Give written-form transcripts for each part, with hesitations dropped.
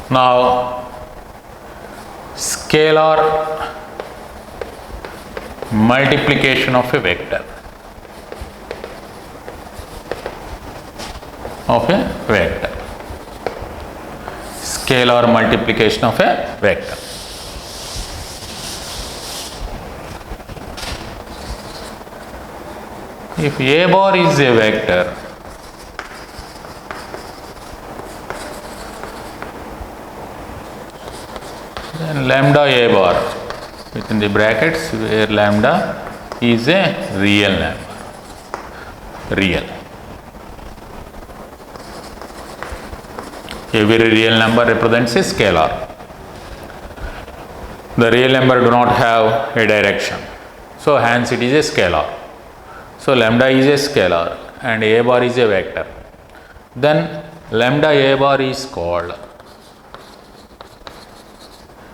Now scalar multiplication of a vector. Scalar multiplication of a vector. If A bar is a vector, then lambda A bar within the brackets where lambda is a real number. Every real number represents a scalar. The real number do not have a direction, so hence it is a scalar. So lambda is a scalar and A bar is a vector. Then lambda A bar is called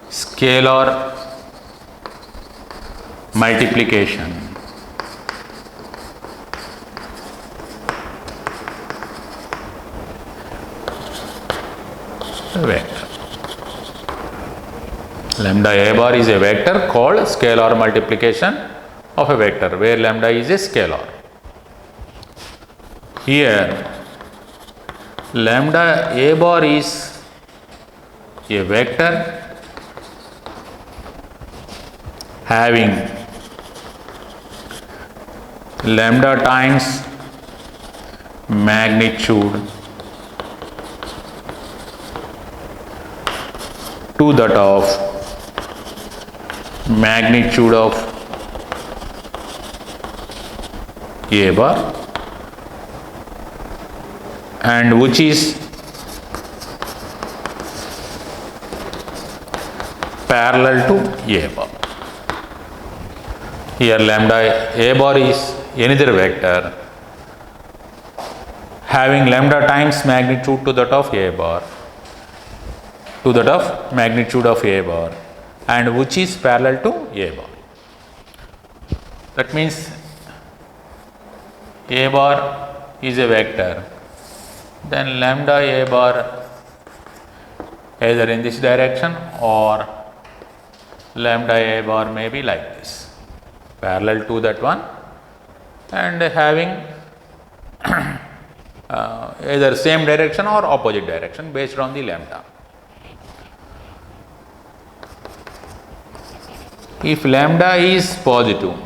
scalar multiplication vector. Lambda A bar is a vector called scalar multiplication of a vector where lambda is a scalar. Here lambda A bar is a vector having lambda times magnitude to that of magnitude of A bar, and which is parallel to A bar. Here lambda A bar is another vector having lambda times magnitude to that of A bar, and which is parallel to A bar. That means A bar is a vector, then lambda A bar either in this direction or lambda A bar may be like this, parallel to that one and having either same direction or opposite direction based on the lambda. If lambda is positive,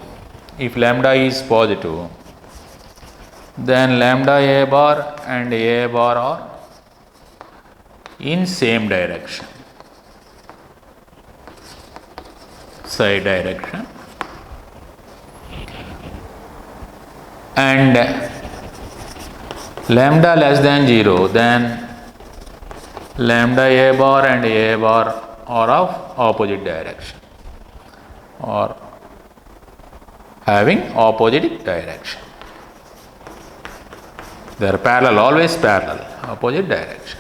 then lambda A bar and A bar are in same direction, side direction, and lambda less than 0, then lambda A bar and A bar are of opposite direction or having opposite direction. They are parallel, always parallel, opposite direction.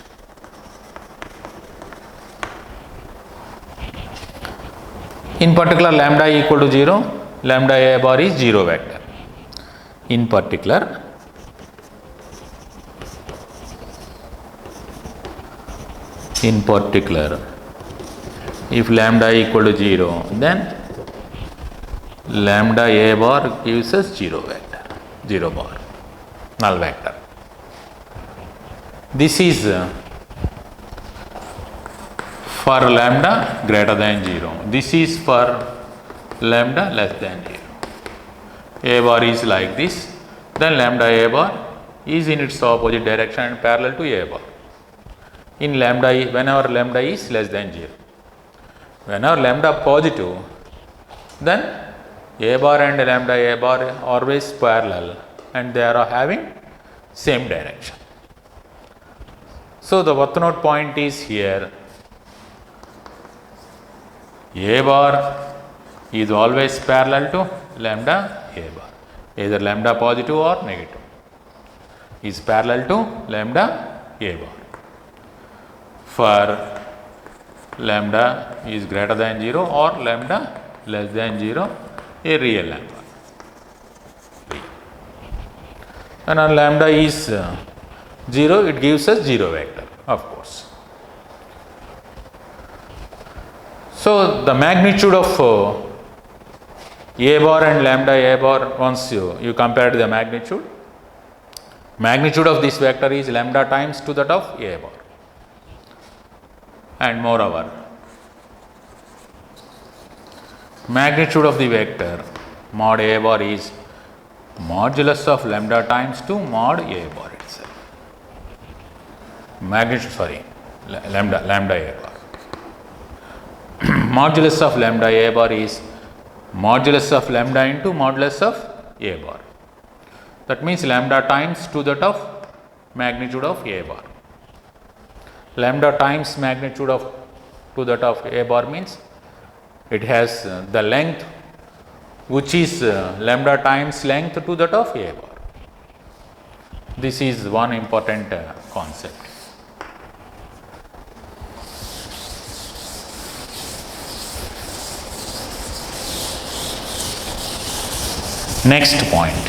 In particular, lambda equal to 0, lambda A bar is 0 vector. In particular, if lambda equal to 0, then lambda A bar gives us 0 vector, 0 bar, null vector. This is for lambda greater than 0. This is for lambda less than 0. A bar is like this, then lambda A bar is in its opposite direction and parallel to A bar. In lambda, whenever lambda is less than 0. Whenever lambda positive, then A bar and lambda A bar are always parallel and they are having same direction. So the worth note point is here. A bar is always parallel to lambda A bar, either lambda positive or negative is parallel to lambda A bar. For lambda is greater than 0 or lambda less than 0, a real number. And when lambda is 0, it gives us 0 vector, of course. So the magnitude of a bar and lambda a bar, once you compare the magnitude of this vector is lambda times to that of a bar. And moreover, magnitude of the vector mod a bar is modulus of lambda times to mod a bar itself. Lambda a bar. Modulus of lambda a bar is modulus of lambda into modulus of a bar. That means lambda times to that of magnitude of a bar. Lambda times magnitude of to that of a bar means it has the length which is lambda times length to that of a bar. This is one important concept. Next point.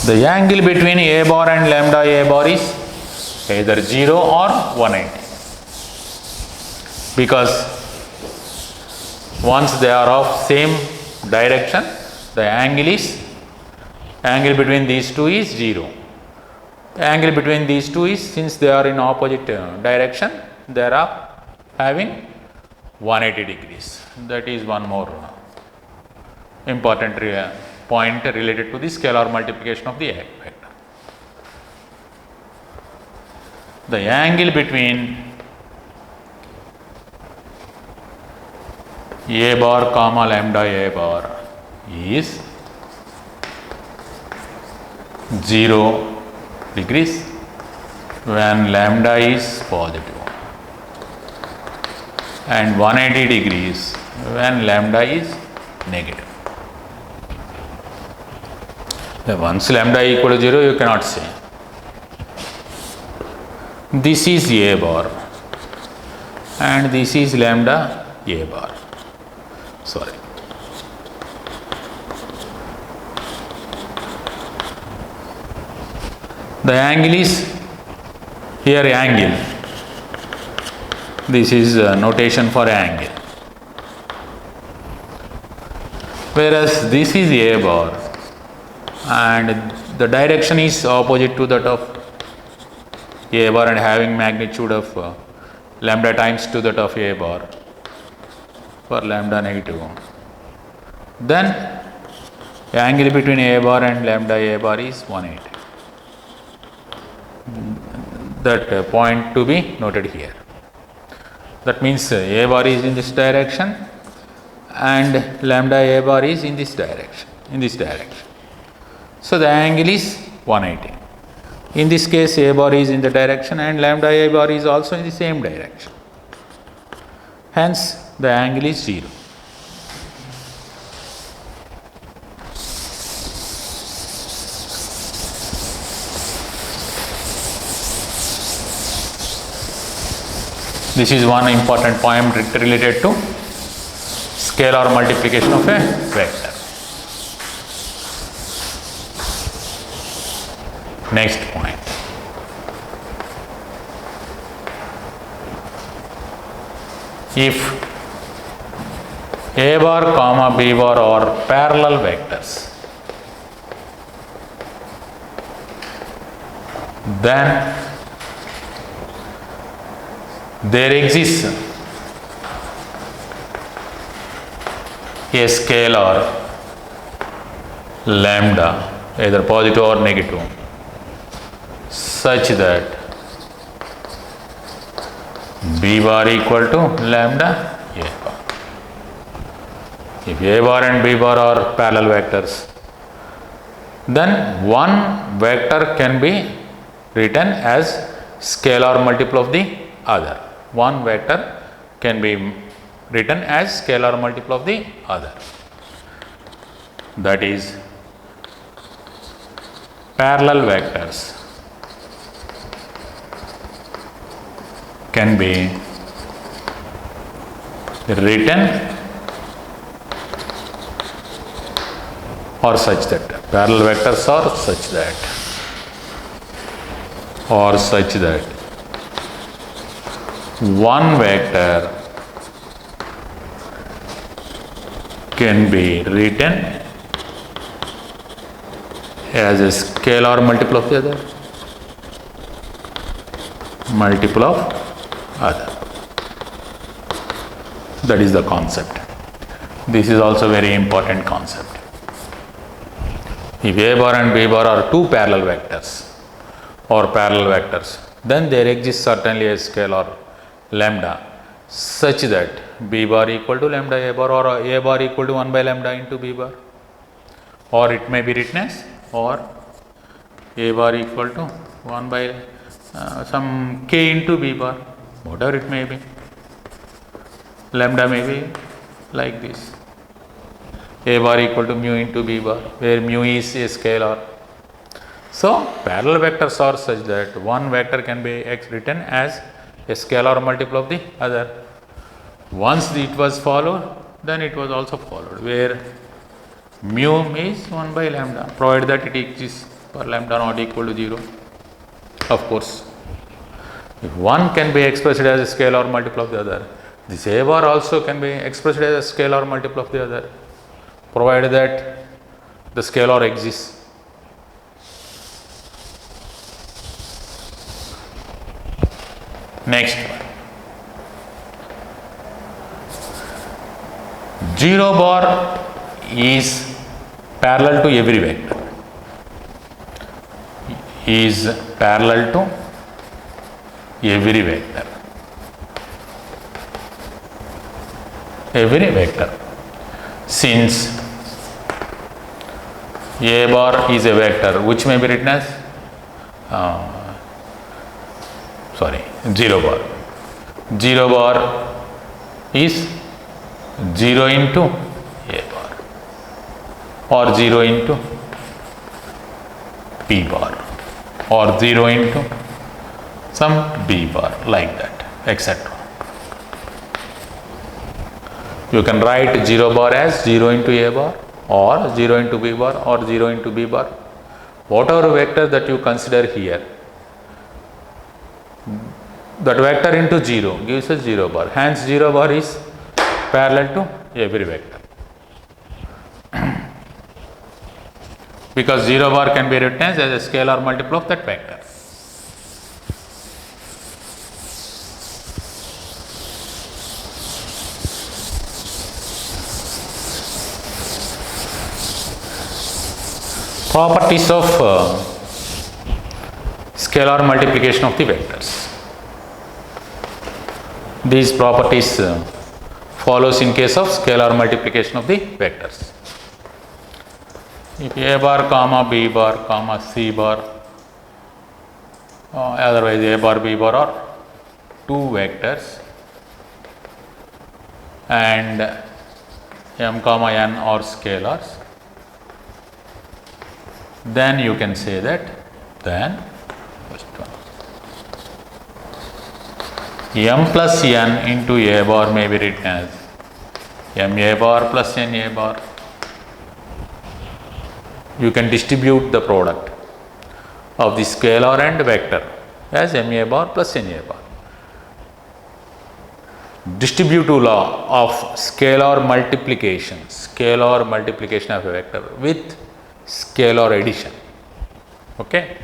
The angle between a bar and lambda a bar is either 0 or 180. Because once they are of same direction, the angle between these two is 0. The angle between these two is, since they are in opposite direction, they are having 180 degrees. That is one more important point related to the scalar multiplication of the vector. The angle between a bar comma lambda a bar is 0 degrees when lambda is positive and 180 degrees when lambda is negative. Once lambda equal to 0, you cannot say. This is a bar and this is lambda a bar. Sorry. The angle is here angle. This is notation for angle. Whereas this is a bar and the direction is opposite to that of a bar and having magnitude of lambda times to that of a bar for lambda negative. Then the angle between a bar and lambda a bar is 180. That point to be noted here. That means a bar is in this direction and lambda a bar is in this direction. So the angle is 180. In this case, a bar is in the direction and lambda a bar is also in the same direction. Hence, the angle is 0. This is one important point related to scalar multiplication of a vector. Next point. If a bar comma b bar are parallel vectors, then there exists a scalar lambda, either positive or negative, such that b bar equal to lambda a bar. If a bar and b bar are parallel vectors, then one vector can be written as scalar multiple of the other. One vector can be written as scalar multiple of the other. That is, parallel vectors can be written or such that parallel vectors are such that one vector can be written as a scalar multiple of the other, multiple of other. That is the concept. This is also very important concept. If A bar and B bar are two parallel vectors or parallel vectors, then there exists certainly a scalar lambda such that B bar equal to lambda A bar, or A bar equal to 1 by lambda into B bar, or it may be written as or A bar equal to 1 by some k into B bar, whatever it may be. Lambda may be like this. A bar equal to mu into B bar, where mu is a scalar. So, parallel vectors are such that one vector can be written as a scalar multiple of the other. Once it was followed, then it was also followed, where mu is 1 by lambda, provided that it exists for lambda not equal to 0. Of course, if one can be expressed as a scalar multiple of the other, this A bar also can be expressed as a scalar multiple of the other, provided that the scalar exists. Next one. 0 bar is parallel to every vector. Is parallel to every vector. Every vector. Since A bar is a vector which may be written as 0 bar. 0 bar is 0 into A bar or 0 into B bar or 0 into some B bar, like that, etc. You can write 0 bar as 0 into A bar or 0 into B bar or 0 into B bar. Whatever vector that you consider here, that vector into 0 gives us 0 bar. Hence 0 bar is parallel to every vector. Because 0 bar can be written as a scalar multiple of that vector. Properties of scalar multiplication of the vectors. These properties follows in case of scalar multiplication of the vectors. If A bar comma B bar comma C bar, otherwise A bar B bar are two vectors, and M comma N are scalars, then you can say that M plus N into A bar may be written as M A bar plus N A bar. You can distribute the product of the scalar and vector as M A bar plus N A bar. Distributive law of scalar multiplication of a vector with scalar addition. Okay.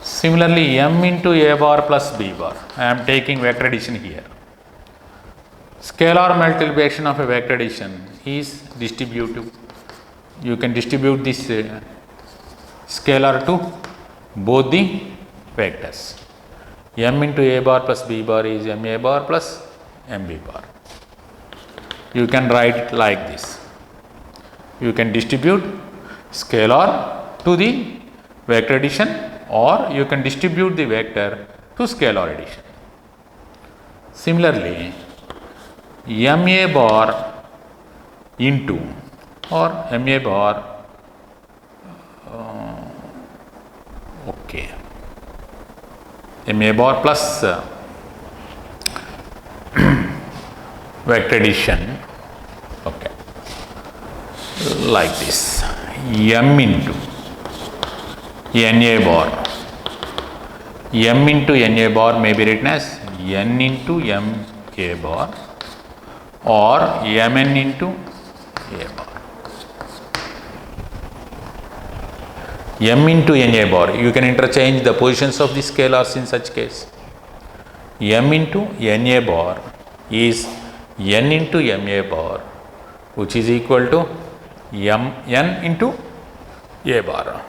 Similarly, M into A bar plus B bar, I am taking vector addition here. Scalar multiplication of a vector addition is distributive. You can distribute this scalar to both the vectors. M into A bar plus B bar is M A bar plus M B bar. You can write it like this. You can distribute scalar to the vector addition, or you can distribute the vector to scalar addition. Similarly, M A bar into or M A bar M A bar plus vector addition, okay, like this. M into N A bar m into na bar may be written as n into m a bar or mn into a bar. M into na bar, you can interchange the positions of the scalars in such case. M into na bar is n into ma bar, which is equal to n into a bar.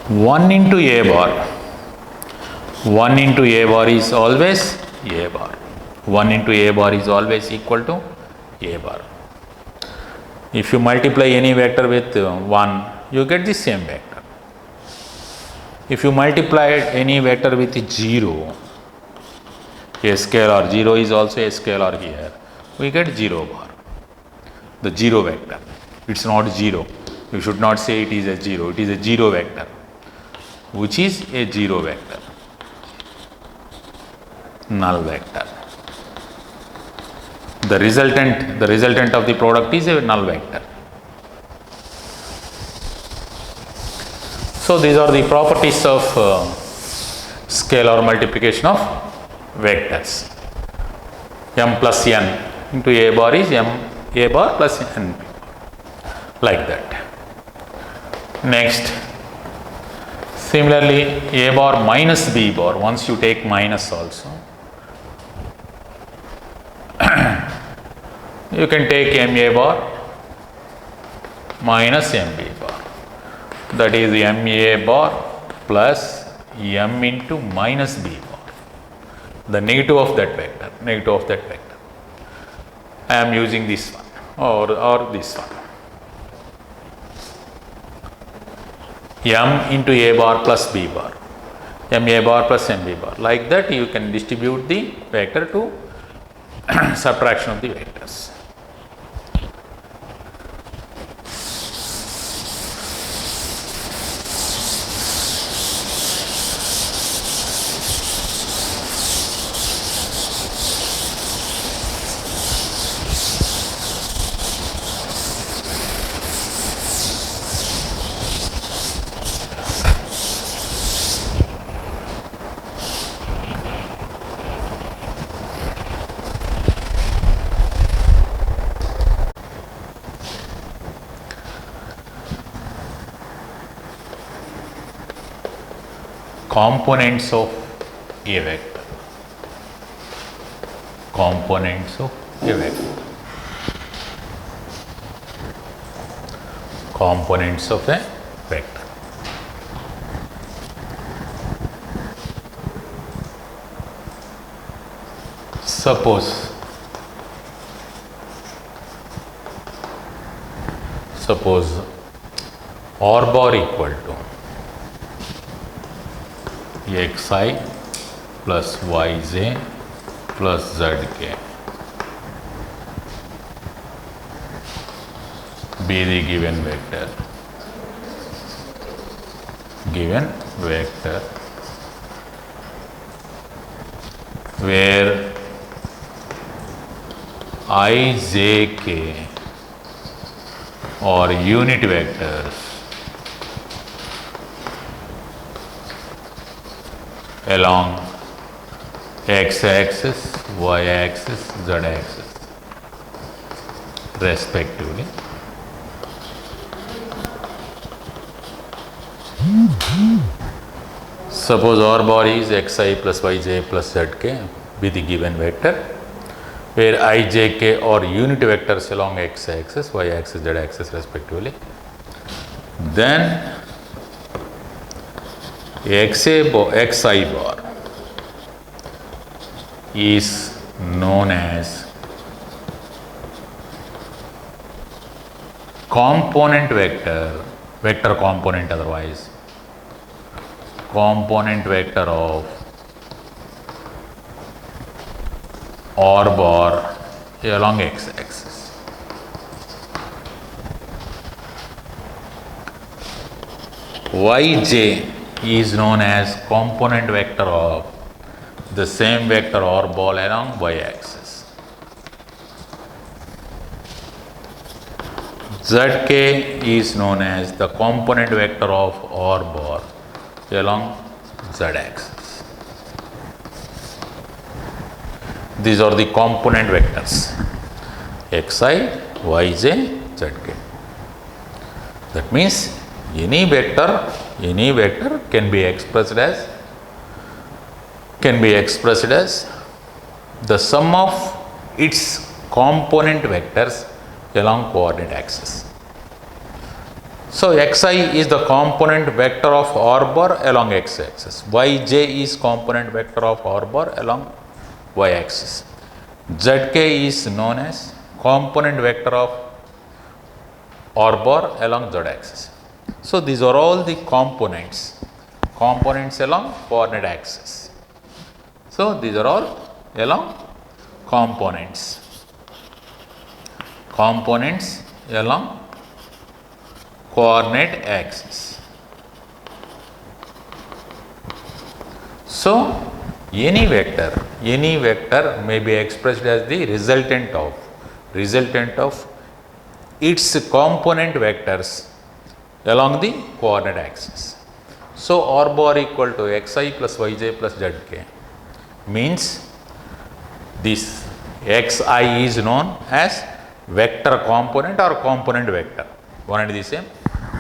One into a bar. 1 into a bar is always a bar. 1 into a bar is always equal to a bar. If you multiply any vector with 1, you get the same vector. If you multiply any vector with 0, a scalar, 0 is also a scalar here, we get 0 bar. The 0 vector. It's not 0. You should not say it is a 0. It is a 0 vector, which is a 0 vector. Null vector. The resultant of the product is a null vector. So these are the properties of scalar multiplication of vectors. M plus n into a bar is m a bar plus n, like that. Next, similarly a bar minus b bar, once you take minus also, you can take ma bar minus mb bar, that is ma bar plus m into minus b bar, the negative of that vector. I am using this one or this one. M into a bar plus b bar, ma bar plus mb bar, like that you can distribute the vector to subtraction of the vectors. Components of a vector. Components of a vector. Components of a vector. Suppose R bar equal to xi plus yj plus zk be the given vector where I, j, k are unit vectors along x-axis, y-axis, z-axis respectively. Suppose R bar is xi plus yj plus zk be the given vector where I, j, k are unit vectors along x-axis, y-axis, z-axis respectively. Then xi bar is known as component vector component otherwise, component vector of R bar along x-axis. Yj is known as component vector of the same vector R bar along y-axis. Zk is known as the component vector of R bar along z axis. These are the component vectors xi, yj, zk. That means any vector can be expressed as the sum of its component vectors along coordinate axis. So xi is the component vector of R bar along x axis. Yj is component vector of R bar along y axis. Zk is known as component vector of R bar along z axis. So these are all the components along coordinate axis. So these are all along components along coordinate axis. So any vector may be expressed as the resultant of its component vectors along the coordinate axis. So R bar equal to xi plus yj plus zk means this xi is known as vector component or component vector, one and the same,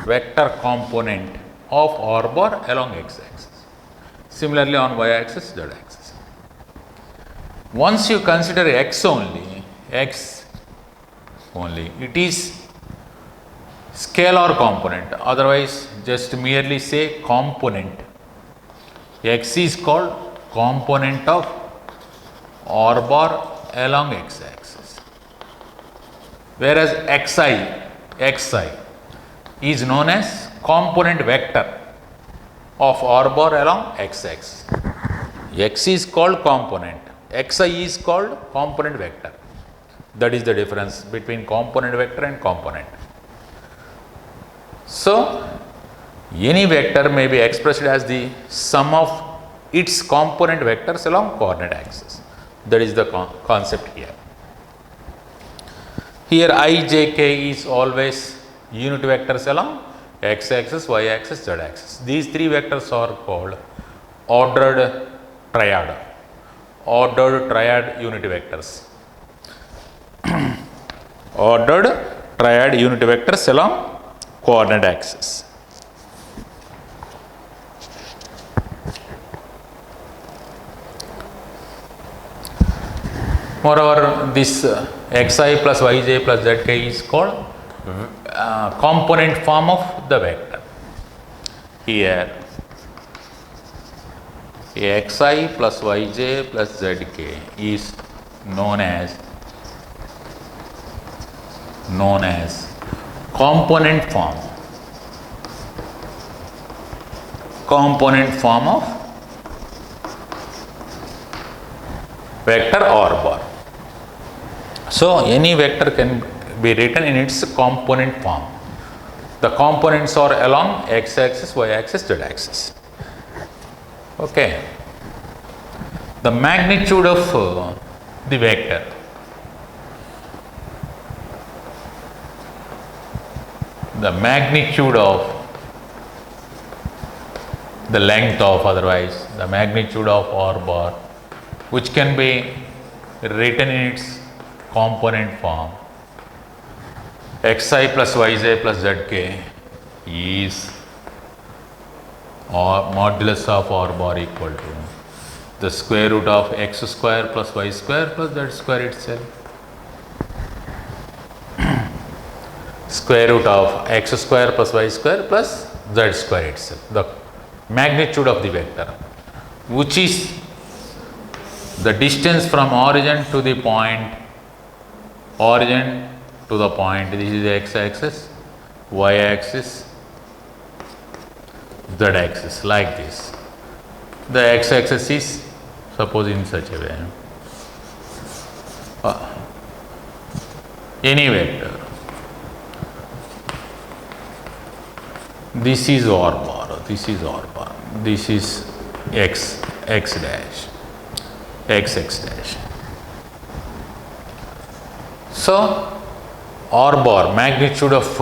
vector component of R bar along x axis. Similarly on y axis, z axis. Once you consider x only, it is scalar component, otherwise just merely say component. X is called component of R bar along x axis, whereas xi is known as component vector of R bar along x axis. X is called component, xi is called component vector. That is the difference between component vector and component. So any vector may be expressed as the sum of its component vectors along coordinate axis. That is the concept here. Here I, j, k is always unit vectors along x axis, y axis, z axis. These three vectors are called ordered triad unit vectors. Ordered triad unit vectors along coordinate axis. Moreover, this xi plus yj plus zk is called component form of the vector. Here xi plus yj plus zk is known as component form of vector R bar. So any vector can be written in its component form. The components are along x axis, y axis, z axis. Okay. The magnitude of the vector. The magnitude of the length of, otherwise the magnitude of R bar, which can be written in its component form, xi plus yj plus zk is or modulus of R bar equal to the square root of x square plus y square plus z square itself. Square root of x square plus y square plus z square itself. The magnitude of the vector, which is the distance from origin to the point, this is the x axis, y axis, z axis, like this. The x axis is suppose in such a way. Any vector. This is R bar, this is R bar, this is x dash, x dash. So R bar, magnitude of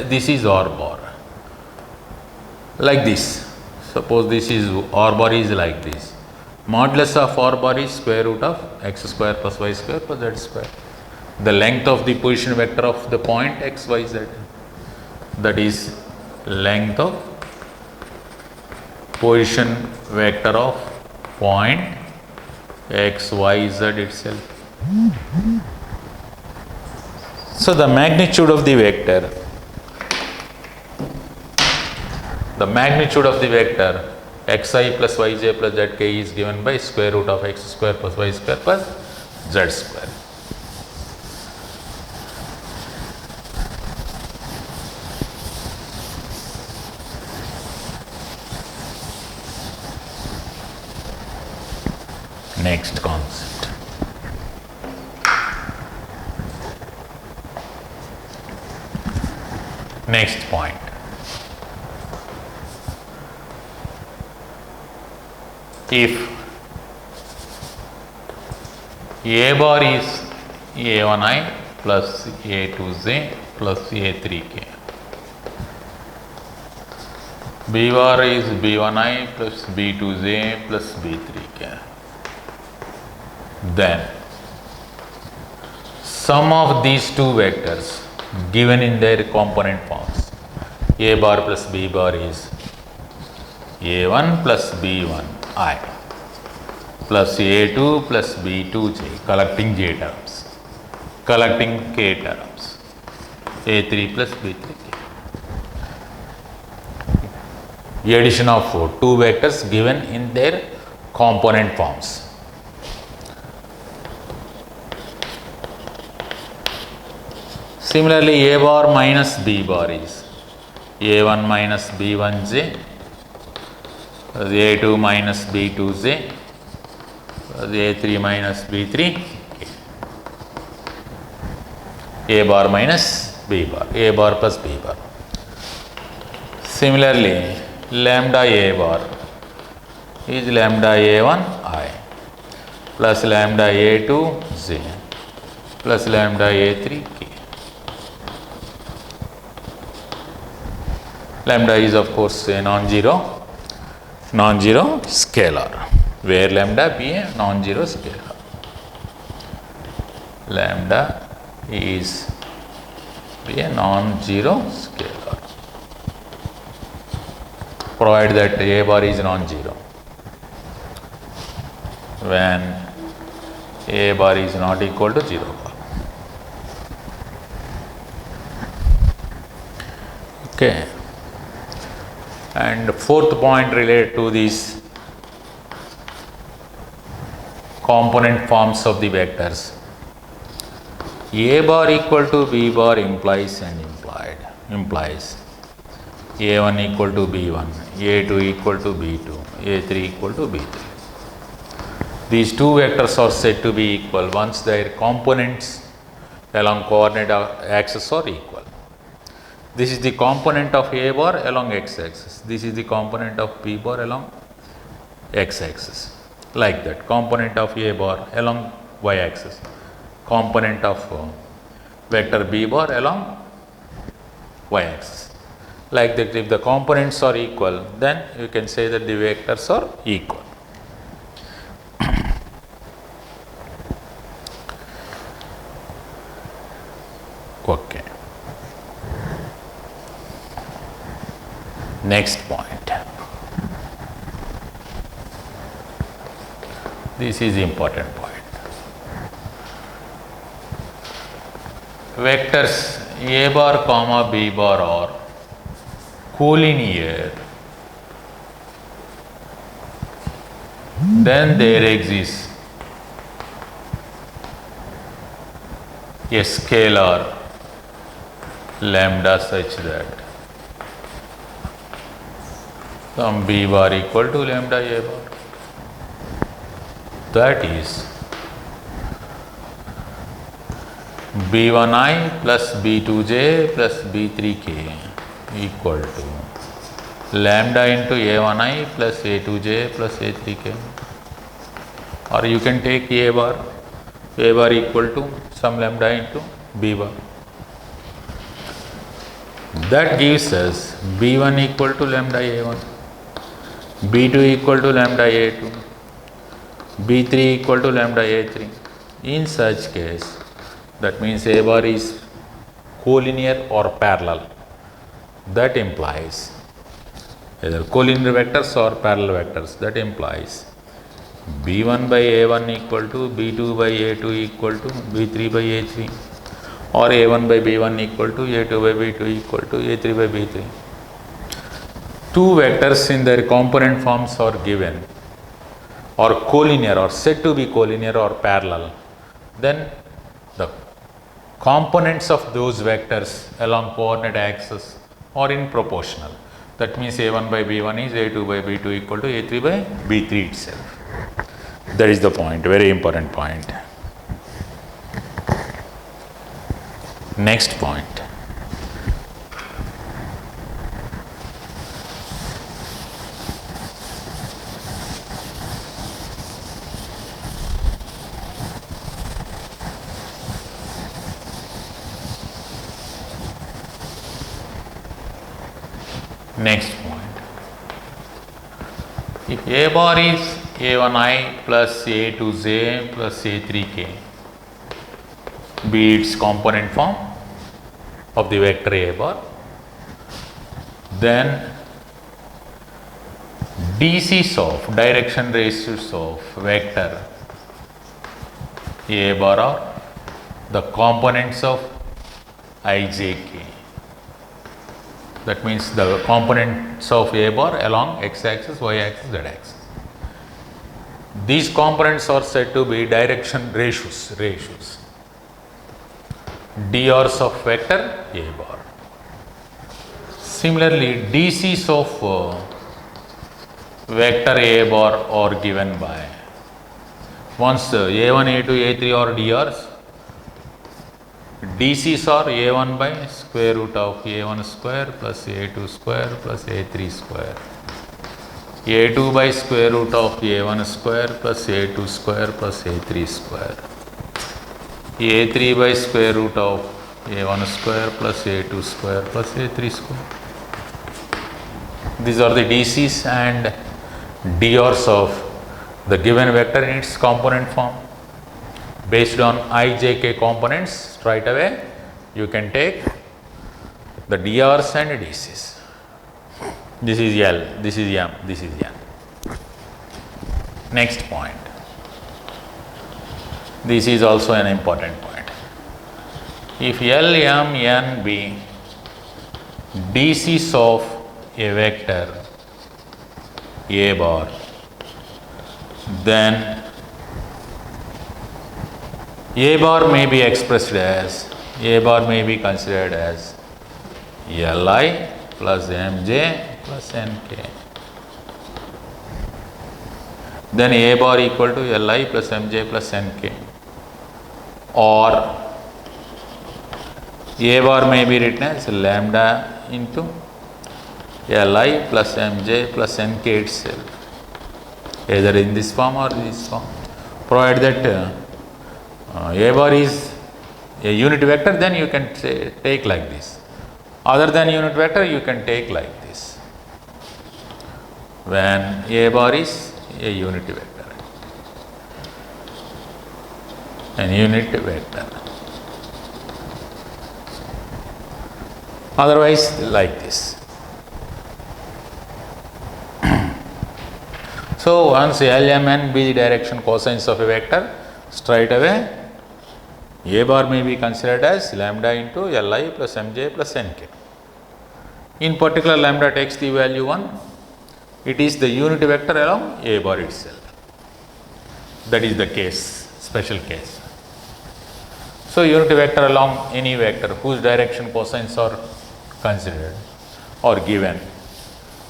this is R bar, like this. Suppose this is R bar is like this. Modulus of R bar is square root of x square plus y square plus z square. The length of the position vector of the point x, y, z. That is length of position vector of point x, y, z itself. So the magnitude of the vector, xi plus yj plus zk is given by square root of x square plus y square plus z square. Next concept. Next point. If A bar is A1i plus A2j plus A3k, B bar is B1i plus B2j plus B3k, then sum of these two vectors given in their component forms, A bar plus B bar is A1 plus B1i plus A2 plus B2j, collecting j terms, collecting k terms, A3 plus B3k. The addition of two vectors given in their component forms. Similarly, A bar minus B bar is A1 minus B1j plus A2 minus B2j plus A3 minus B3, A bar minus B bar, A bar plus B bar. Similarly, lambda A bar is lambda A1i plus lambda A2j plus lambda A3k. Lambda is of course a non-zero scalar, where lambda be a non-zero scalar. Lambda is be a non-zero scalar, provided that A bar is non-zero. When A bar is not equal to 0 bar. Okay. And fourth point related to these component forms of the vectors. A bar equal to B bar implies A1 equal to B1, A2 equal to B2, A3 equal to B3. These two vectors are said to be equal once their components along coordinate axis are equal. This is the component of A bar along x-axis. This is the component of B bar along x-axis. Like that. Component of A bar along y-axis. Component of vector B bar along y-axis. Like that, if the components are equal, then you can say that the vectors are equal. Okay. Next point. This is important point. Vectors A bar comma B bar are collinear, then there exists a scalar lambda such that some B bar equal to lambda A bar. That is B1i plus B2j plus B3k equal to lambda into A1i plus A2j plus A3k. Or you can take A bar equal to some lambda into B bar. That gives us B1 equal to lambda A1, B2 equal to lambda A2, B3 equal to lambda A3. In such case, that means A bar is collinear or parallel. That implies either collinear vectors or parallel vectors. That implies B1 by A1 equal to B2 by A2 equal to B3 by A3, or A1 by B1 equal to A2 by B2 equal to A3 by B3. Two vectors in their component forms are given, or collinear, or said to be collinear or parallel, then the components of those vectors along coordinate axis are in proportional. That means A1 by B1 is A2 by B2 equal to A3 by B3 itself. That is the point, very important point. Next point. Next point. If A bar is A1i plus A2j plus A3k, be its component form of the vector A bar, then DCs of direction ratios of vector A bar are the components of ijk. That means the components of A bar along x-axis, y-axis, z-axis. These components are said to be direction ratios. DRs of vector A bar. Similarly, DCs of vector A bar are given by, once A1, A2, A3 are DRs, DCs are A1 by square root of A1 square plus A2 square plus A3 square, A2 by square root of A1 square plus A2 square plus A3 square, A3 by square root of A1 square plus A2 square plus A3 square. These are the DCs and DRs of the given vector in its component form. Based on ijk components, straight away you can take the DRs and DCs. This is L, this is M, this is N. Next point. This is also an important point. If L, M, N be DCs of a vector A bar, then A bar may be expressed as, A bar may be considered as Li plus Mj plus Nk. Then A bar equal to Li plus Mj plus Nk. Or A bar may be written as lambda into Li plus Mj plus Nk itself, either in this form or this form. Provided that A bar is a unit vector, then you can take like this. Other than unit vector, you can take like this. When A bar is a unit vector, an unit vector. Otherwise, like this. So, once L, M, N be the direction cosines of a vector, straight away A bar may be considered as lambda into Li plus Mj plus Nk. In particular, lambda takes the value 1. It is the unit vector along A bar itself. That is the case, special case. So, unit vector along any vector whose direction cosines are considered or given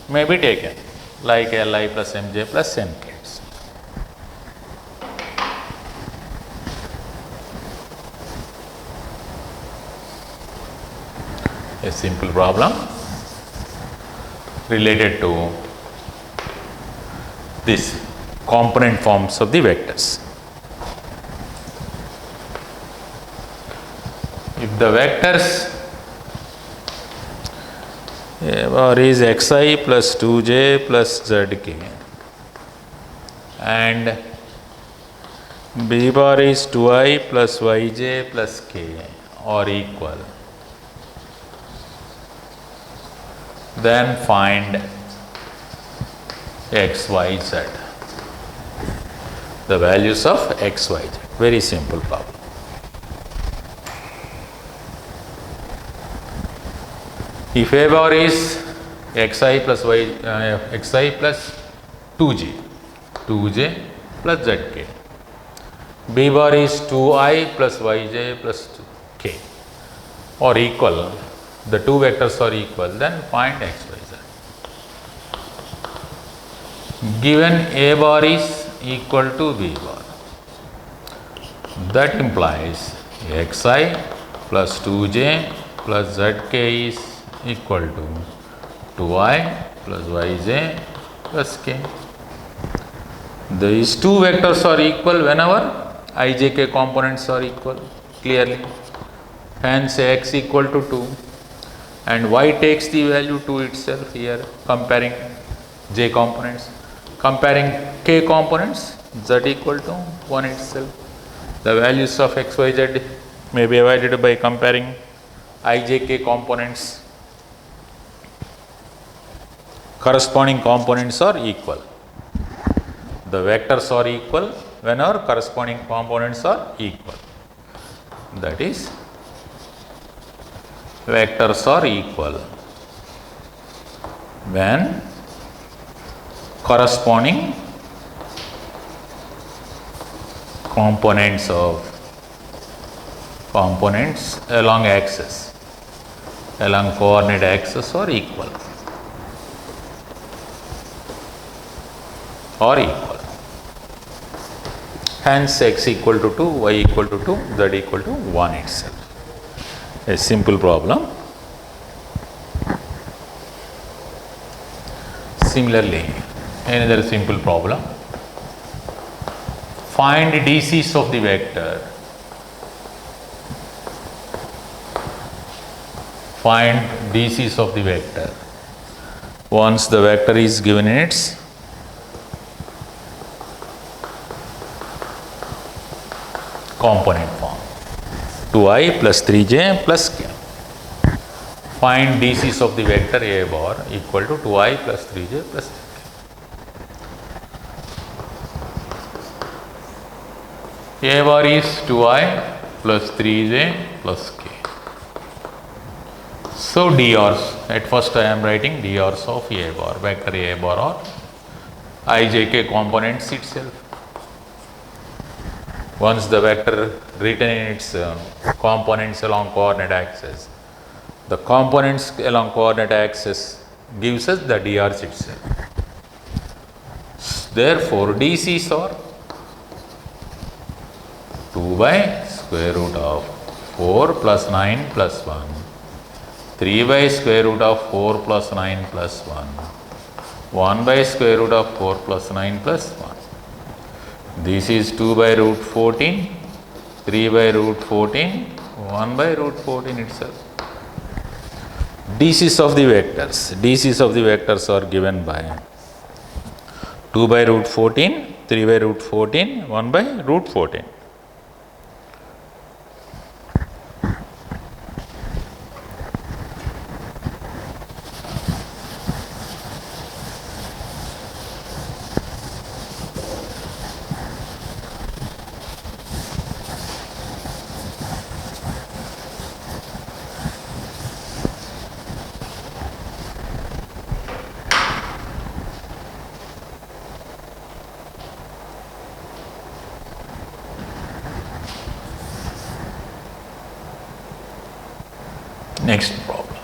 may be taken like Li plus Mj plus Nk. A simple problem related to this component forms of the vectors. the vectors A bar is xi plus 2j plus zk and B bar is 2i plus yj plus k are equal, then find x, y, z, the values of x, y, z. Very simple problem. If A bar is xi plus y, xi plus 2j plus zk, B bar is 2i plus yj plus k or equal, the two vectors are equal, then find x, y, z. Given A bar is equal to B bar, that implies xi plus 2j plus zk is equal to 2i plus yj plus k. These two vectors are equal whenever ijk components are equal, clearly. Hence x equal to 2 and y takes the value 2 itself here, comparing j components. Comparing k components, z equal to 1 itself. The values of x, y, z may be avoided by comparing ijk components. Corresponding components are equal. The vectors are equal whenever corresponding components are equal. That is, vectors are equal when corresponding components along axis, along coordinate axis are equal. Hence x equal to 2, y equal to 2, z equal to 1 itself. A simple problem. Similarly, another simple problem. Find DCs of the vector. Find DCs of the vector. Once the vector is given in its component form, 2i plus 3j plus k. Find DCs of the vector A bar equal to 2i plus 3j plus k. A bar is 2i plus 3j plus k. So drs, at first I am writing drs of A bar, vector A bar or ijk components itself. Once the vector written in its components along coordinate axis, the components along coordinate axis gives us the drs itself. Therefore, DCs are 2 by square root of 4 plus 9 plus 1, 3 by square root of 4 plus 9 plus 1, 1 by square root of 4 plus 9 plus 1. This is 2 by root 14, 3 by root 14, 1 by root 14 itself. DCs of the vectors are given by 2 by root 14, 3 by root 14, 1 by root 14. Next problem.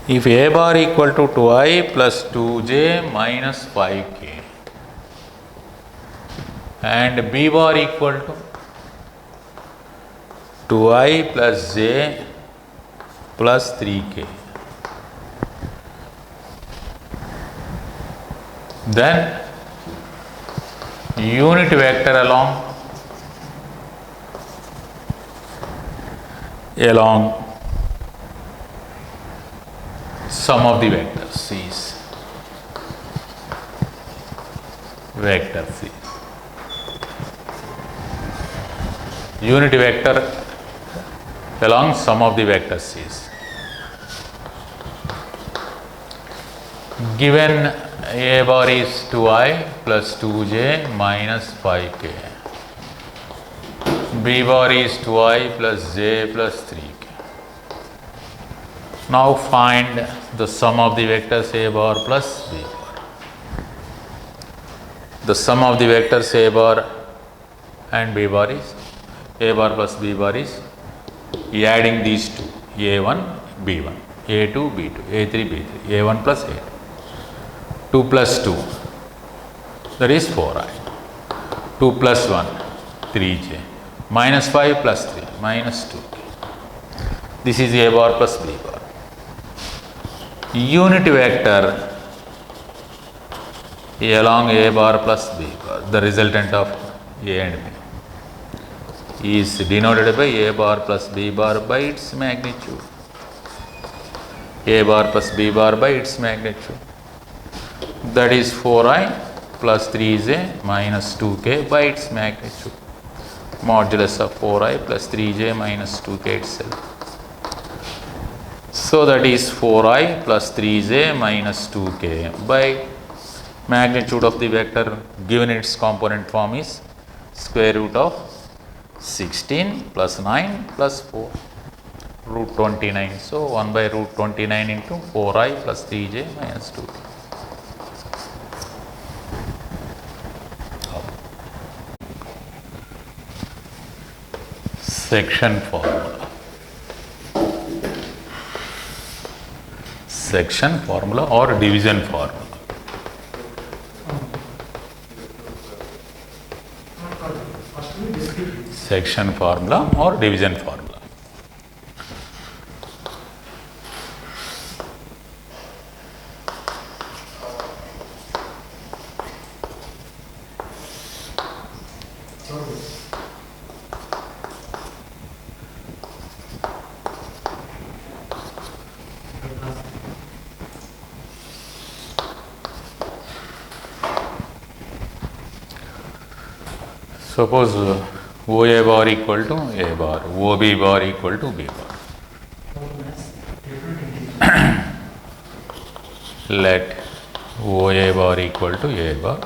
If A bar equal to 2i plus 2j minus 5k and B bar equal to 2i plus j plus 3k, then unit vector along along sum of the vectors is vector C. Unit vector along sum of the vectors is given A bar is 2i plus 2j minus 5k. B bar is 2i plus j plus 3k. Now find the sum of the vectors A bar plus B bar. The sum of the vectors A bar and B bar is A bar plus B bar is adding these two, A1, B1, A2, B2, A3, B3, A1 plus A2. 2 plus 2, that is 4i. 2 plus 1, 3j. Minus 5 plus 3, minus 2k. This is A bar plus B bar. Unit vector along A bar plus B bar, the resultant of A and B, is denoted by A bar plus B bar by its magnitude. A bar plus B bar by its magnitude. That is 4i plus 3j minus 2k by its magnitude. Modulus of 4i plus 3j minus 2k itself. So that is 4i plus 3j minus 2k by magnitude of the vector given its component form is square root of 16 plus 9 plus 4, root 29. So 1 by root 29 into 4i plus 3j minus 2k. Section formula. Section formula or division formula. Section formula or division formula. Suppose OA bar equal to A bar, OB bar equal to B bar. Let OA bar equal to A bar,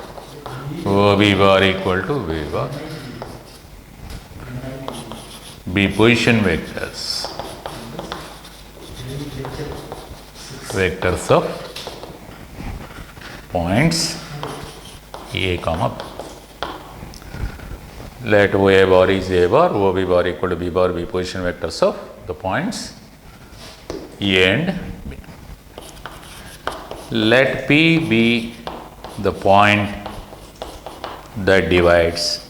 OB bar equal to B bar be position vectors. Vectors of points A, comma B. Let OA bar is A bar, OB bar equal to B bar be position vectors of the points A and B. Let P be the point that divides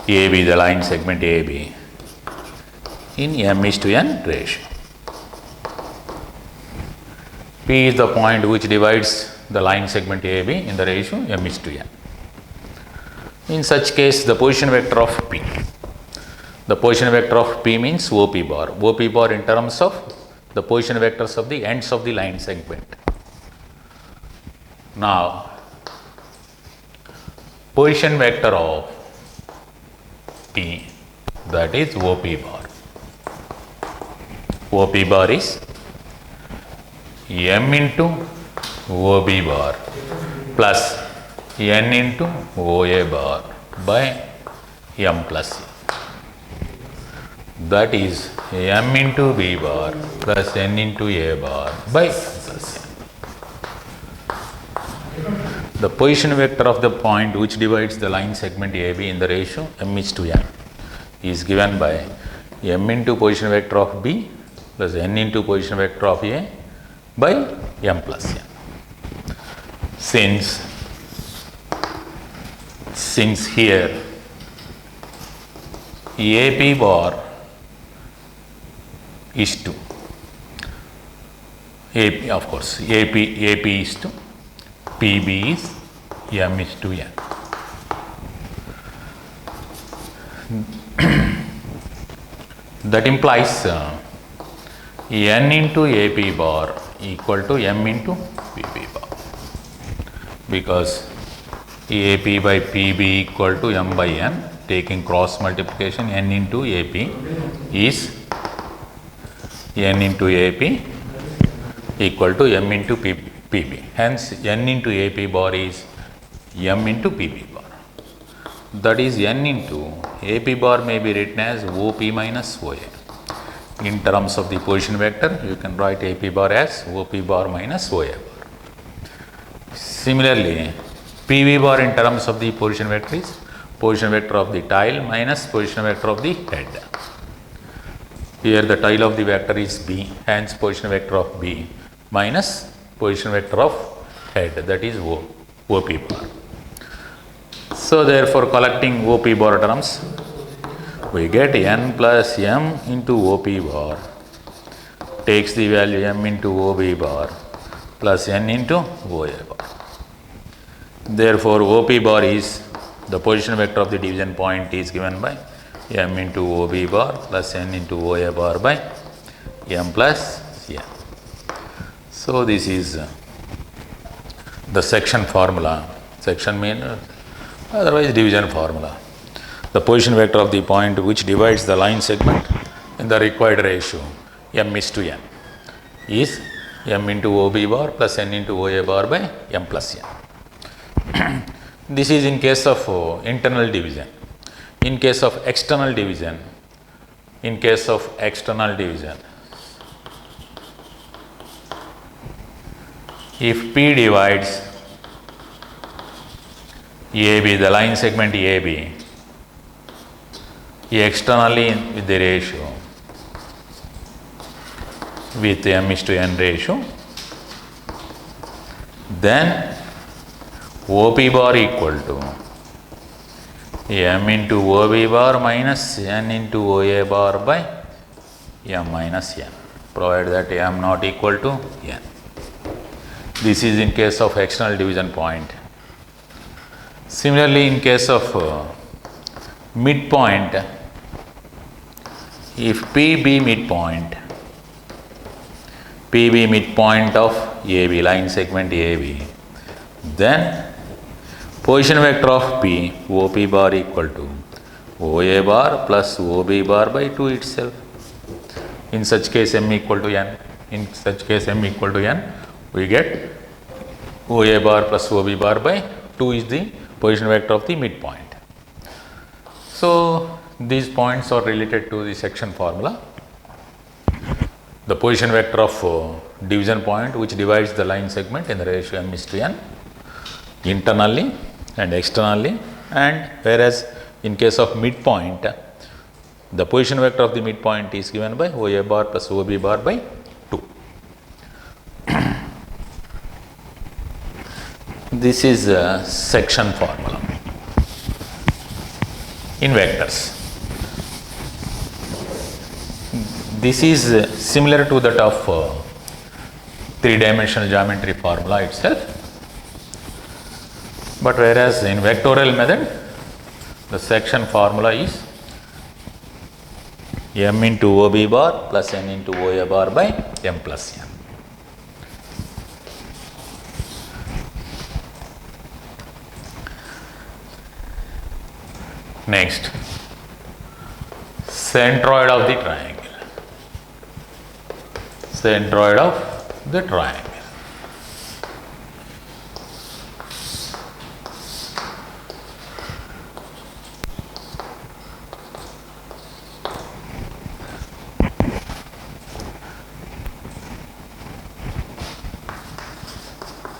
AB, the line segment AB, in m:n ratio. P is the point which divides the line segment AB in the ratio m:n. In such case, the position vector of P. The position vector of P means OP bar. OP bar in terms of the position vectors of the ends of the line segment. Now, position vector of P, that is OP bar. OP bar is m into OB bar plus n into OA bar by m plus n. That is m into B bar plus n into A bar by m plus n. The position vector of the point which divides the line segment AB in the ratio m:n is given by m into position vector of B plus n into position vector of A by m plus n. Since here AP bar is 2, AP, of course, AP is 2, PB is m:n. That implies n into AP bar equal to m into PP bar, because AP by PB equal to m by n, taking cross multiplication, n into AP is n into AP equal to m into PB. Hence, n into AP bar is m into PB bar. That is n into AP bar may be written as OP minus OA. In terms of the position vector, you can write AP bar as OP bar minus OA bar. Similarly, PV bar in terms of the position vector is position vector of the tile minus position vector of the head. Here the tile of the vector is B, hence position vector of B minus position vector of head, that is OP bar. So therefore, collecting OP bar terms, we get n plus m into OP bar takes the value m into OB bar plus n into OA bar. Therefore, OP bar is the position vector of the division point is given by m into OB bar plus n into OA bar by m plus n. So this is the section formula, section mean otherwise division formula. The position vector of the point which divides the line segment in the required ratio m is to n is m into OB bar plus n into OA bar by m plus n. This is in case of internal division. In case of external division, if P divides AB, the line segment AB, externally with the ratio with m is to n ratio, then OP bar equal to m into OB bar minus n into OA bar by m minus n, provided that m not equal to n. This is in case of external division point. Similarly, in case of midpoint, if P be midpoint of AB, line segment AB, then position vector of P, OP bar equal to OA bar plus OB bar by 2 itself. In such case m equal to n. We get OA bar plus OB bar by 2 is the position vector of the midpoint. So these points are related to the section formula. The position vector of division point which divides the line segment in the ratio m is to n internally and externally, and whereas in case of midpoint, the position vector of the midpoint is given by OA bar plus OB bar by 2. This is a section formula in vectors. This is similar to that of three-dimensional geometry formula itself, but whereas in vectorial method, the section formula is m into OB bar plus n into OA bar by m plus n. Next, centroid of the triangle. Centroid of the triangle.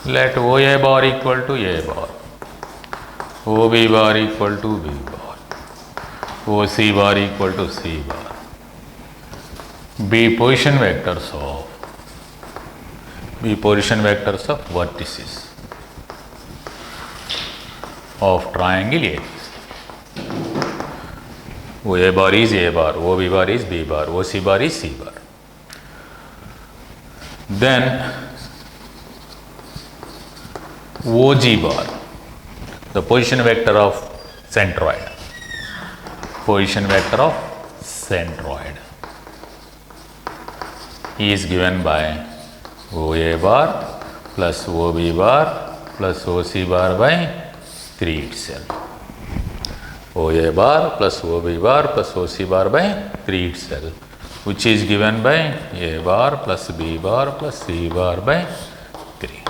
Let OA bar equal to A bar, OB bar equal to B bar, OC bar equal to C bar be position vectors of vertices of triangle ABC. OA bar is A bar, OB bar is B bar, OC bar is C bar. Then OG bar, the position vector of centroid. is given by OA bar plus OB bar plus OC bar by 3 itself. OA bar plus OB bar plus OC bar by 3 itself, which is given by A bar plus B bar plus C bar by 3.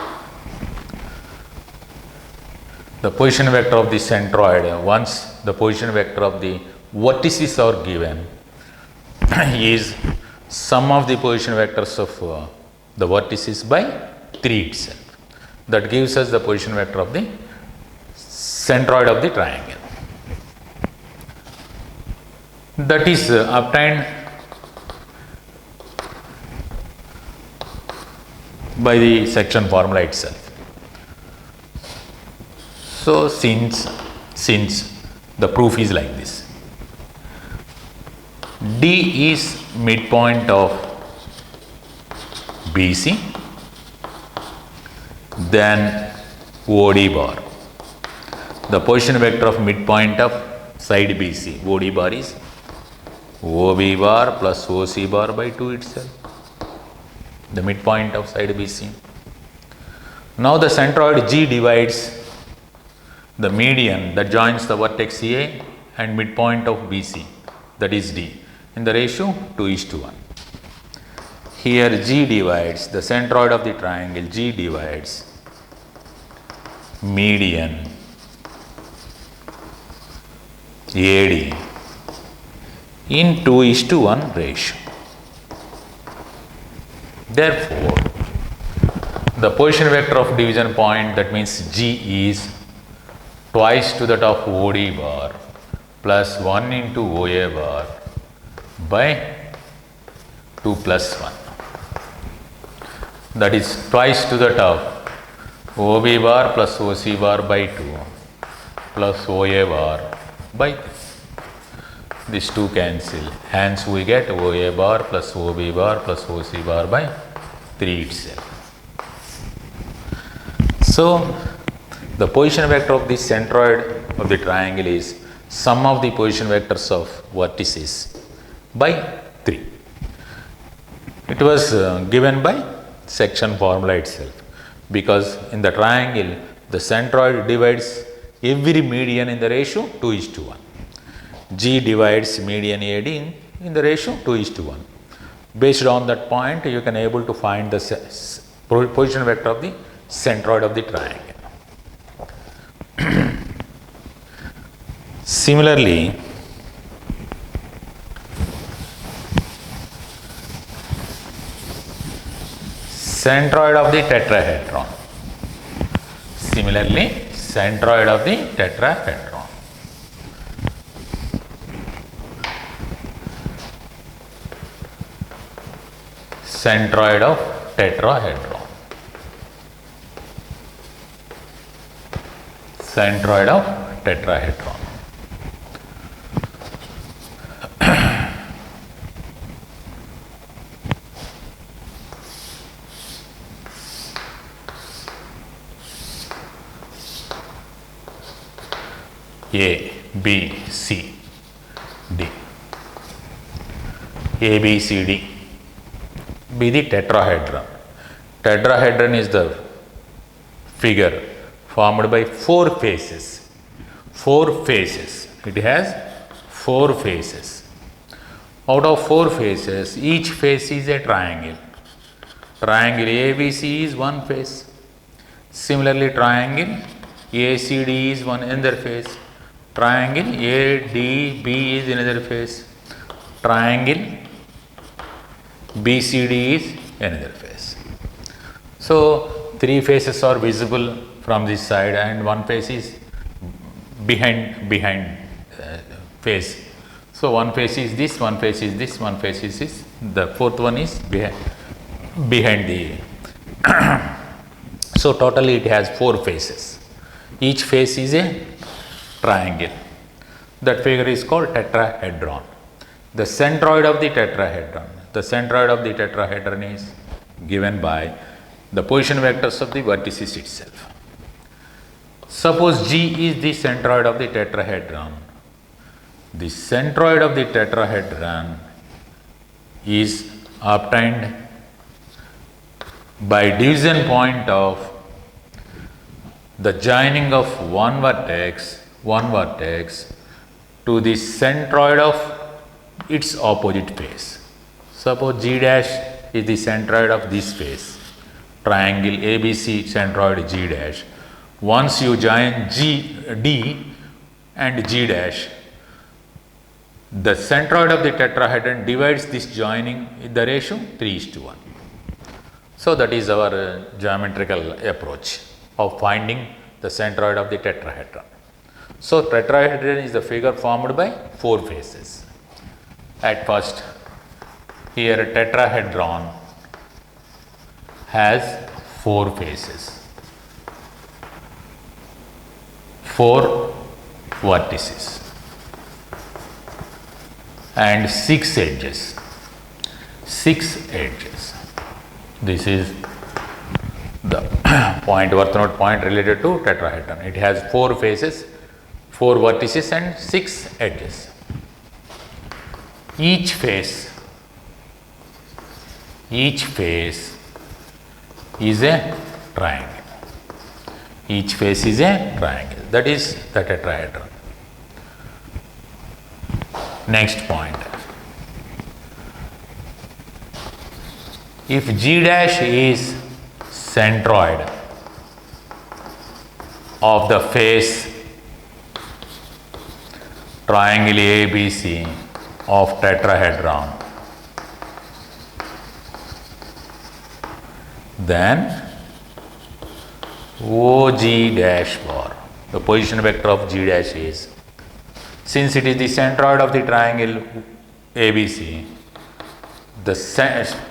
The position vector of the centroid, once the position vector of the vertices are given, is sum of the position vectors of the vertices by 3 itself. That gives us the position vector of the centroid of the triangle. That is obtained by the section formula itself. So since the proof is like this, D is midpoint of BC, then OD bar. The position vector of midpoint of side BC, OD bar, is OB bar plus OC bar by 2 itself, the midpoint of side BC. Now the centroid G divides the median that joins the vertex A and midpoint of BC, that is D, in the ratio 2:1. Here G divides, the centroid of the triangle G divides median AD in 2:1 ratio. Therefore, the position vector of division point, that means G, is twice to that of OD bar plus 1 into OA bar by 2 plus 1. That is twice to that of OB bar plus OC bar by 2 plus OA bar by 3. These two cancel. Hence we get OA bar plus OB bar plus OC bar by 3 itself. So the position vector of the centroid of the triangle is sum of the position vectors of vertices by 3. It was given by section formula itself, because in the triangle the centroid divides every median in the ratio 2:1. G divides median AD in the ratio 2:1. Based on that point, you can able to find the position vector of the centroid of the triangle. Similarly, centroid of the tetrahedron. Similarly, centroid of the tetrahedron. Centroid of tetrahedron. Centroid of tetrahedron. A, B, C, D. A, B, C, D be the tetrahedron. Tetrahedron is the figure formed by 4 faces. 4 faces. It has 4 faces. Out of 4 faces, each face is a triangle. Triangle ABC is one face. Similarly, triangle ACD is one another face. Triangle ADB is another face. Triangle BCD is another face. So 3 faces are visible from this side and one face is behind face. So one face is this, one face is this, one face is this. The fourth one is behind the. So totally it has 4 faces. Each face is a triangle. That figure is called tetrahedron. The centroid of the tetrahedron. The centroid of the tetrahedron is given by the position vectors of the vertices itself. Suppose G is the centroid of the tetrahedron. The centroid of the tetrahedron is obtained by division point of the joining of one vertex to the centroid of its opposite face. Suppose G dash is the centroid of this face, triangle ABC centroid G dash. Once you join D and G dash, the centroid of the tetrahedron divides this joining in the ratio 3:1. So that is our geometrical approach of finding the centroid of the tetrahedron. So tetrahedron is the figure formed by 4 faces. At first, here tetrahedron has 4 faces, 4 vertices and 6 edges. 6 edges. This is the point, worth note point related to tetrahedron. It has 4 faces, 4 vertices and 6 edges. Each face is a triangle. Each face is a triangle. That is the tetrahedron. Next point. If G dash is centroid of the face triangle ABC of tetrahedron, then OG dash bar, the position vector of G dash is, since it is the centroid of the triangle ABC, the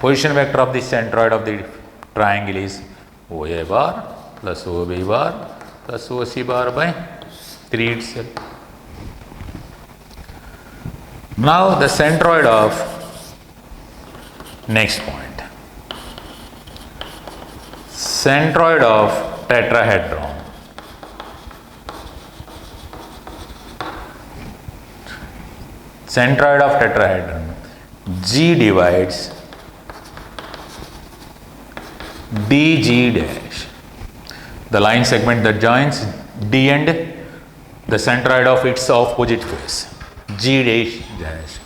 position vector of the centroid of the triangle is OA bar plus OB bar plus OC bar by 3 itself. Now the centroid of, next point, centroid of tetrahedron G divides DG dash, the line segment that joins D and the centroid of its opposite face, G dash,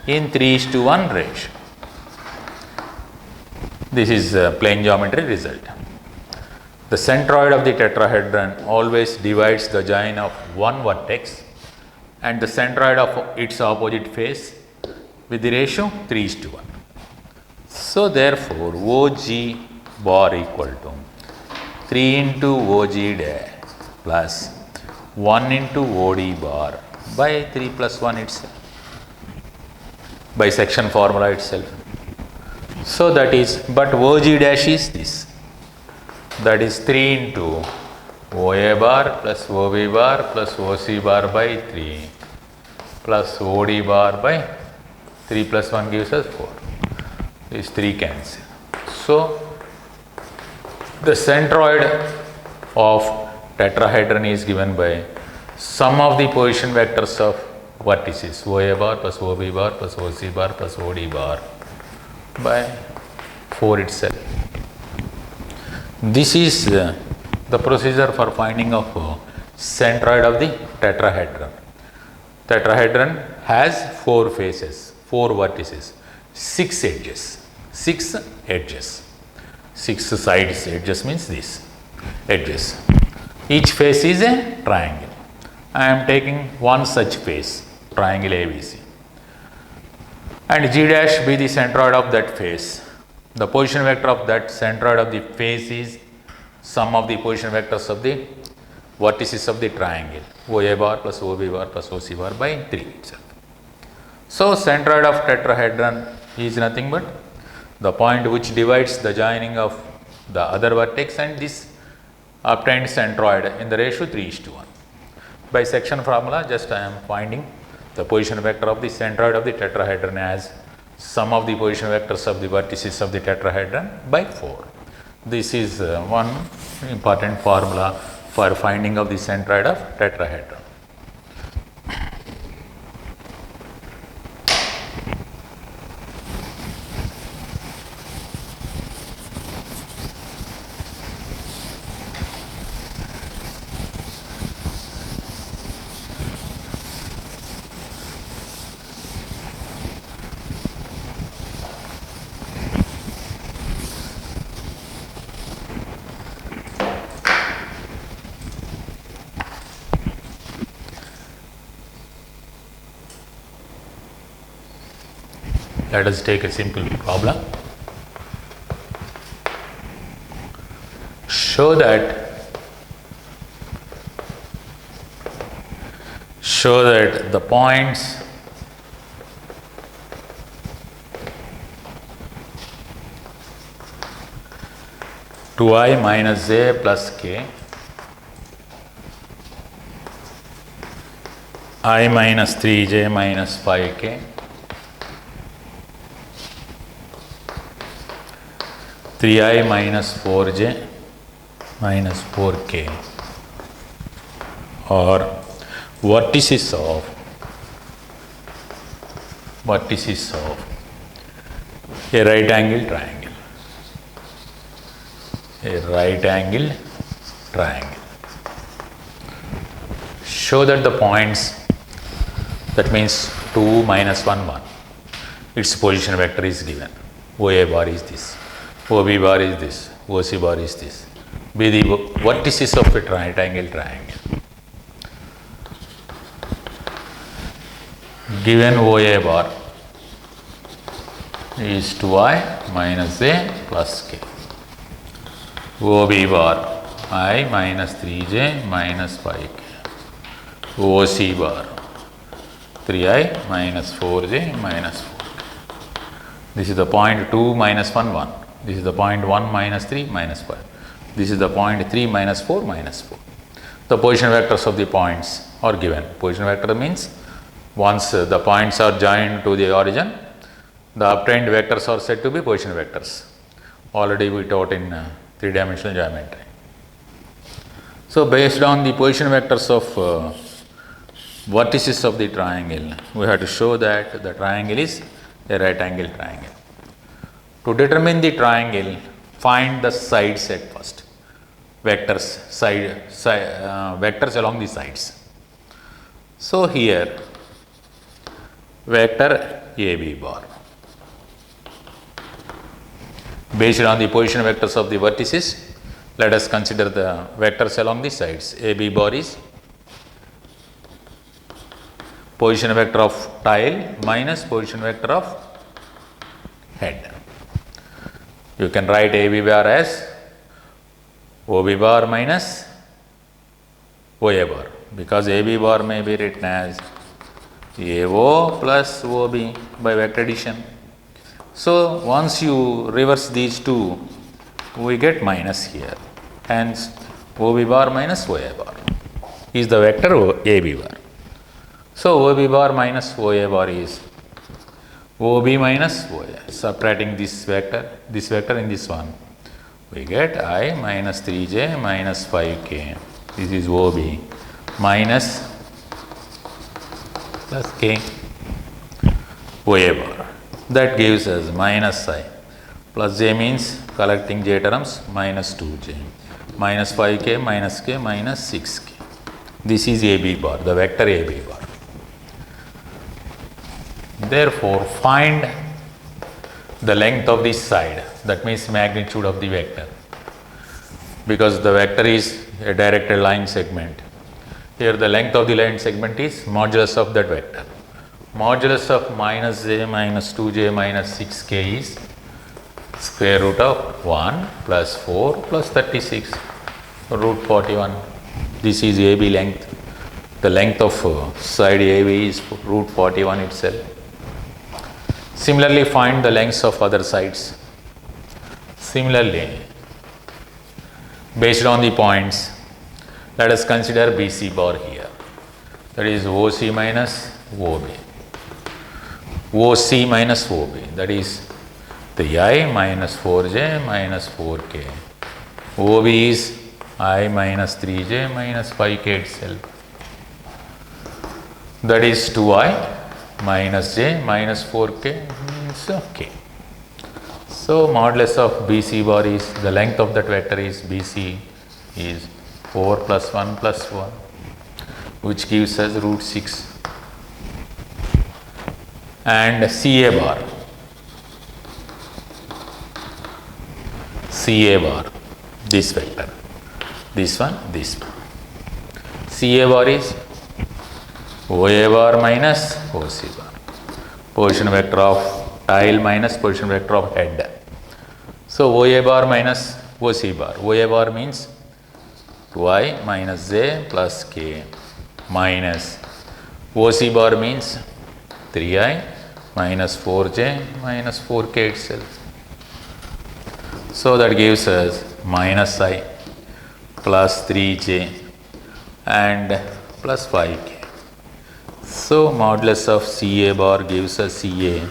in 3:1 ratio. This is a plane geometry result. The centroid of the tetrahedron always divides the join of one vertex and the centroid of its opposite face with the ratio 3:1. So therefore, OG bar equal to 3 into OG dash plus 1 into OD bar by 3 plus 1 itself, by section formula itself. So that is, but OG dash is this, that is 3 into OA bar plus OB bar plus OC bar by 3 plus OD bar by 3 plus 1 gives us 4. These 3 cancel. So the centroid of tetrahedron is given by sum of the position vectors of vertices OA bar plus OB bar plus OC bar plus OD bar by 4 itself. This is the procedure for finding of centroid of the tetrahedron. Tetrahedron has 4 faces, 4 vertices, 6 edges, 6 edges. 6 sides edges means this edges. Each face is a triangle. I am taking one such face, triangle ABC, and G dash be the centroid of that face. The position vector of that centroid of the face is sum of the position vectors of the vertices of the triangle OA bar plus OB bar plus OC bar by 3 itself. So centroid of tetrahedron is nothing but the point which divides the joining of the other vertex and this obtained centroid in the ratio 3:1. By section formula, just I am finding the position vector of the centroid of the tetrahedron as sum of the position vectors of the vertices of the tetrahedron by 4. This is one important formula for finding of the centroid of tetrahedron. Let us take a simple problem. Show that the points two I minus j plus k, I minus 3j minus 5k, 3I minus 4j minus 4k or vertices of a right angle triangle. A right angle triangle. Show that the points, that means 2, minus 1, 1. Its position vector is given. OA bar is this. OB bar is this. OC bar is this. Be the vertices of a right angle triangle. Given OA bar is 2I minus j plus k. OB bar I minus 3j minus 5k. OC bar 3I minus 4j minus 4k. This is the point 2 minus 1 1. This is the point 1 minus 3 minus 5. This is the point 3 minus 4 minus 4. The position vectors of the points are given. Position vector means once the points are joined to the origin, the obtained vectors are said to be position vectors. Already we taught in three-dimensional geometry. So based on the position vectors of vertices of the triangle, we have to show that the triangle is a right angle triangle. To determine the triangle, find the sides at first. Vectors, vectors along the sides. So here, vector AB bar. Based on the position vectors of the vertices, let us consider the vectors along the sides. AB bar is position vector of tile minus position vector of head. You can write AB bar as OB bar minus OA bar, because AB bar may be written as AO plus OB by vector addition. So once you reverse these two, we get minus here. Hence OB bar minus OA bar is the vector AB bar. So OB bar minus OA bar is OB minus OA. Subtracting this vector in this one, we get I minus 3j minus 5k. This is OB minus plus k OA bar. That gives us minus I plus j means collecting j terms minus 2j minus 5k minus k minus 6k. This is AB bar, the vector AB bar. Therefore, find the length of this side, that means magnitude of the vector, because the vector is a directed line segment. Here the length of the line segment is modulus of that vector. Modulus of minus j minus 2j minus 6k is square root of 1 plus 4 plus 36 root 41. This is AB length. The length of side AB is root 41 itself. Similarly, find the lengths of other sides. Similarly, based on the points, let us consider BC bar here. That is OC minus OB. OC minus OB, that is 3I minus 4j minus 4k. OB is I minus 3j minus 5k itself. That is 2I minus j minus 4k means k. So modulus of BC bar is, the length of that vector is BC is 4 plus 1 plus 1, which gives us root 6. And CA bar, this vector, this one, this one. CA bar is OA bar minus OC bar. Position vector of tile minus position vector of head. So OA bar minus OC bar. OA bar means 2i minus j plus k minus OC bar means 3i minus 4j minus 4k itself. So that gives us minus I plus 3j and plus 5k. So modulus of CA bar gives us CA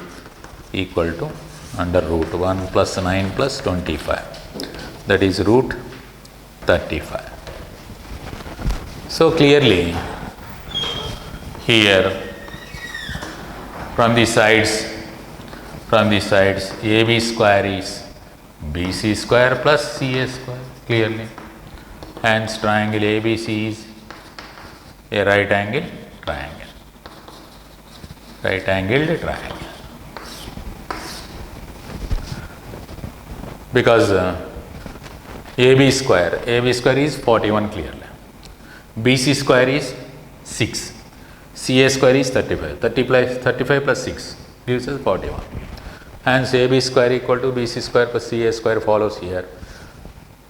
equal to under root 1 plus 9 plus 25, that is root 35. So clearly here from the sides AB square is BC square plus CA square clearly, hence triangle ABC is a right angled triangle. Because AB square is 41 clearly, BC square is 6, CA square is 35, 35 plus 6 gives us 41. Hence AB square equal to BC square plus CA square follows here.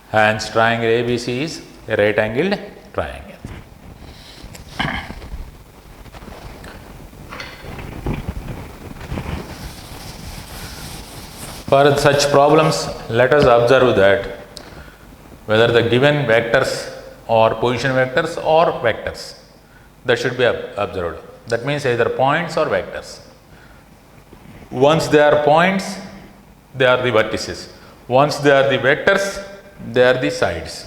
Hence triangle ABC is a right angled triangle. For such problems, let us observe that whether the given vectors are position vectors or vectors, that should be observed. That means either points or vectors. Once they are points, they are the vertices. Once they are the vectors, they are the sides.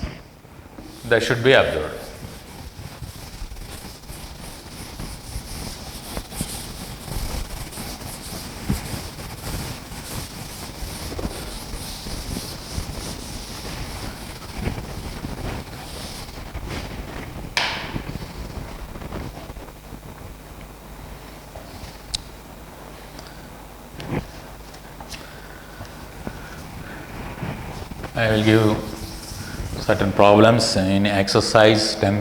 That should be observed. I will give certain problems in exercise 10